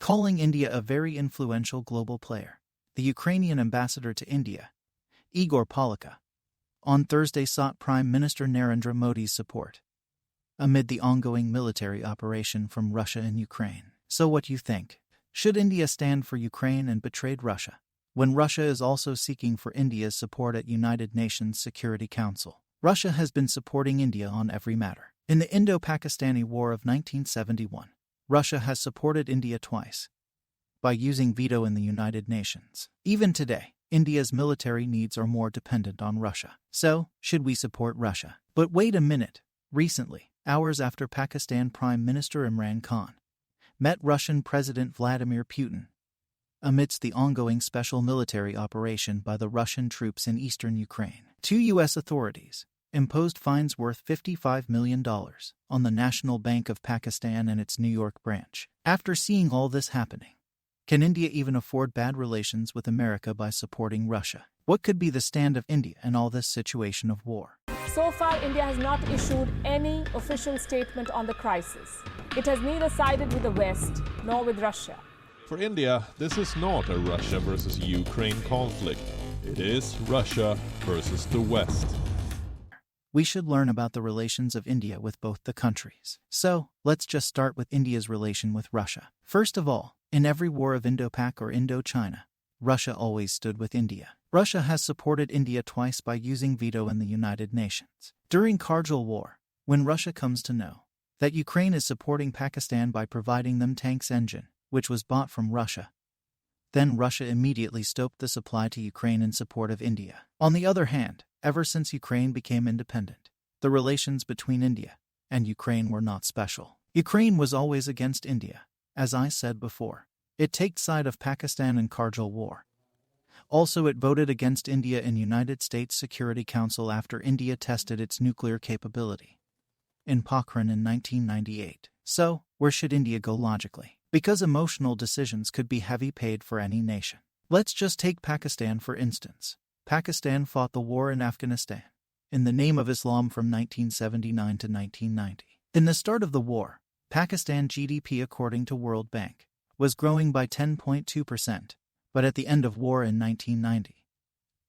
calling India a very influential global player. The Ukrainian ambassador to India, Igor Polikha, on Thursday sought Prime Minister Narendra Modi's support amid the ongoing military operation from Russia in Ukraine. So what do you think? Should India stand for Ukraine and betrayed Russia, when Russia is also seeking for India's support at United Nations Security Council? Russia has been supporting India on every matter. In the Indo-Pakistani War of 1971, Russia has supported India twice by using veto in the United Nations. Even today, India's military needs are more dependent on Russia. So, should we support Russia? But wait a minute. Recently, hours after Pakistan Prime Minister Imran Khan met Russian President Vladimir Putin, amidst the ongoing special military operation by the Russian troops in eastern Ukraine, two U.S. authorities imposed fines worth $55 million on the National Bank of Pakistan and its New York branch. After seeing all this happening, can India even afford bad relations with America by supporting Russia? What could be the stand of India in all this situation of war? So far, India has not issued any official statement on the crisis. It has neither sided with the West nor with Russia. For India, this is not a Russia versus Ukraine conflict. It is Russia versus the West. We should learn about the relations of India with both the countries. So, let's just start with India's relation with Russia. First of all, in every war of Indo-Pak or Indochina, Russia always stood with India. Russia has supported India twice by using veto in the United Nations. During Kargil War, when Russia comes to know that Ukraine is supporting Pakistan by providing them tanks engine, which was bought from Russia, then Russia immediately stopped the supply to Ukraine in support of India. On the other hand, ever since Ukraine became independent, the relations between India and Ukraine were not special. Ukraine was always against India. As I said before, it took side of Pakistan in Kargil War. Also, it voted against India in United States Security Council after India tested its nuclear capability in Pokhran in 1998. So, where should India go logically? Because emotional decisions could be heavy paid for any nation. Let's just take Pakistan for instance. Pakistan fought the war in Afghanistan in the name of Islam from 1979 to 1990. In the start of the war, Pakistan GDP, according to World Bank, was growing by 10.2%, but at the end of war in 1990,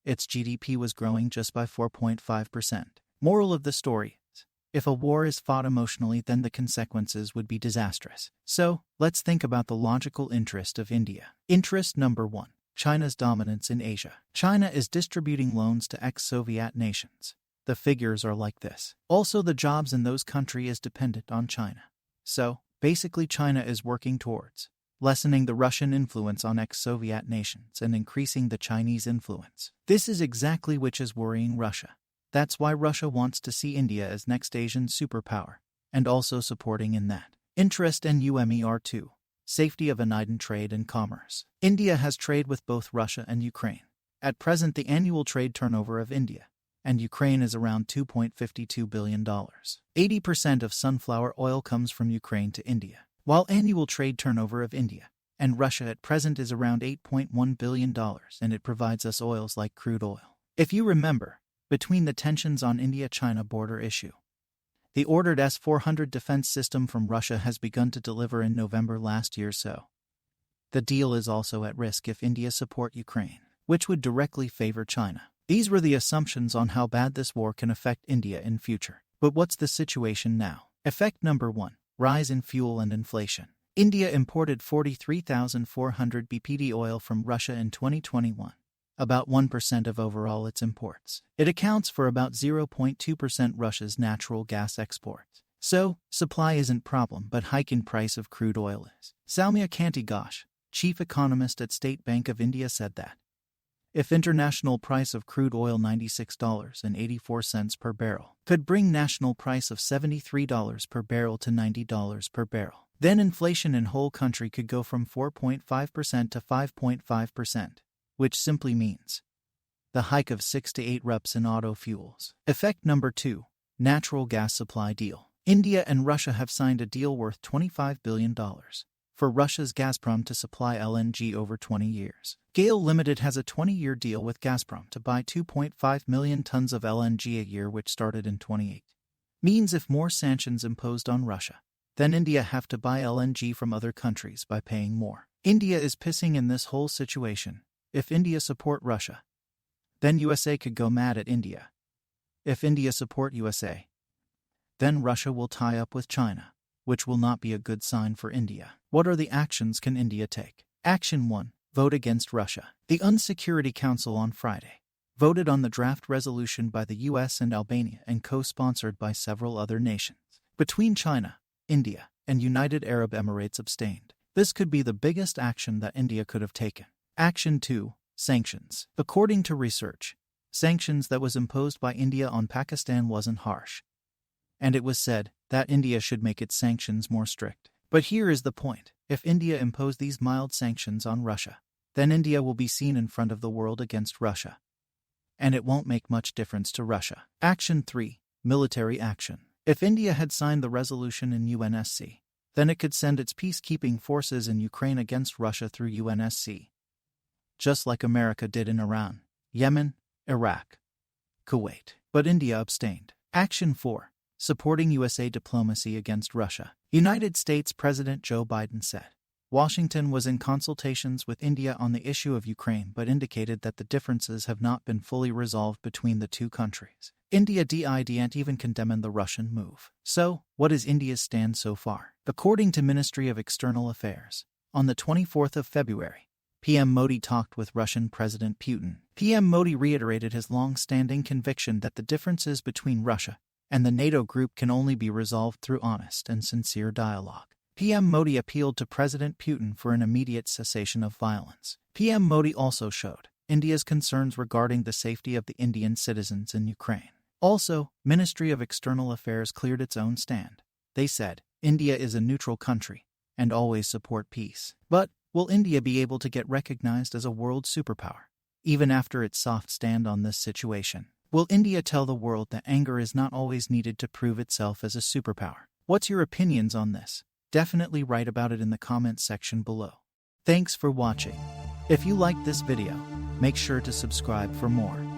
its GDP was growing just by 4.5%. Moral of the story is, if a war is fought emotionally, then the consequences would be disastrous. So, let's think about the logical interest of India. Interest number 1. China's dominance in Asia. China is distributing loans to ex-Soviet nations. The figures are like this. Also, the jobs in those countries is dependent on China. So, basically China is working towards lessening the Russian influence on ex-Soviet nations and increasing the Chinese influence. This is exactly which is worrying Russia. That's why Russia wants to see India as next Asian superpower, and also supporting in that interest and UMER2. Safety of unident trade and commerce. India has trade with both Russia and Ukraine. At present, the annual trade turnover of India and Ukraine is around $2.52 billion. 80% of sunflower oil comes from Ukraine to India, while annual trade turnover of India and Russia at present is around $8.1 billion, and it provides us oils like crude oil. If you remember, between the tensions on India-China border issue, the ordered S-400 defense system from Russia has begun to deliver in November last year, so the deal is also at risk if India support Ukraine, which would directly favor China. These were the assumptions on how bad this war can affect India in future. But what's the situation now? Effect number 1. Rise in fuel and inflation. India imported 43,400 bpd oil from Russia in 2021. About 1% of overall its imports. It accounts for about 0.2% Russia's natural gas exports. So, supply isn't problem, but hike in price of crude oil is. Soumya Kanti Ghosh, chief economist at State Bank of India, said that if international price of crude oil $96.84 per barrel could bring national price of $73 per barrel to $90 per barrel, then inflation in whole country could go from 4.5% to 5.5%. Which simply means the hike of 6 to 8 rupees in auto fuels. Effect number 2. Natural gas supply deal. India and Russia have signed a deal worth $25 billion for Russia's Gazprom to supply LNG over 20 years. GAIL Limited has a 20-year deal with Gazprom to buy 2.5 million tons of LNG a year, which started in 2018. Means if more sanctions imposed on Russia, then India have to buy LNG from other countries by paying more. India is pissing in this whole situation. If India support Russia, then USA could go mad at India. If India support USA, then Russia will tie up with China, which will not be a good sign for India. What are the actions can India take? Action 1. Vote against Russia. The UN Security Council on Friday voted on the draft resolution by the US and Albania and co-sponsored by several other nations. Between China, India, and United Arab Emirates abstained. This could be the biggest action that India could have taken. Action 2. Sanctions. According to research, sanctions that was imposed by India on Pakistan wasn't harsh, and it was said that India should make its sanctions more strict. But here is the point. If India impose these mild sanctions on Russia, then India will be seen in front of the world against Russia, and it won't make much difference to Russia. Action 3. Military action. If India had signed the resolution in UNSC, then it could send its peacekeeping forces in Ukraine against Russia through UNSC, just like America did in Iran, Yemen, Iraq, Kuwait. But India abstained. Action 4. Supporting USA diplomacy against Russia. United States President Joe Biden said Washington was in consultations with India on the issue of Ukraine but indicated that the differences have not been fully resolved between the two countries. India didn't even condemn the Russian move. So, what is India's stand so far? According to Ministry of External Affairs, on the 24th of February, PM Modi talked with Russian President Putin. PM Modi reiterated his long-standing conviction that the differences between Russia and the NATO group can only be resolved through honest and sincere dialogue. PM Modi appealed to President Putin for an immediate cessation of violence. PM Modi also showed India's concerns regarding the safety of the Indian citizens in Ukraine. Also, Ministry of External Affairs cleared its own stand. They said, India is a neutral country and always support peace. But will India be able to get recognized as a world superpower, even after its soft stand on this situation? Will India tell the world that anger is not always needed to prove itself as a superpower? What's your opinions on this? Definitely write about it in the comments section below. Thanks for watching. If you liked this video, make sure to subscribe for more.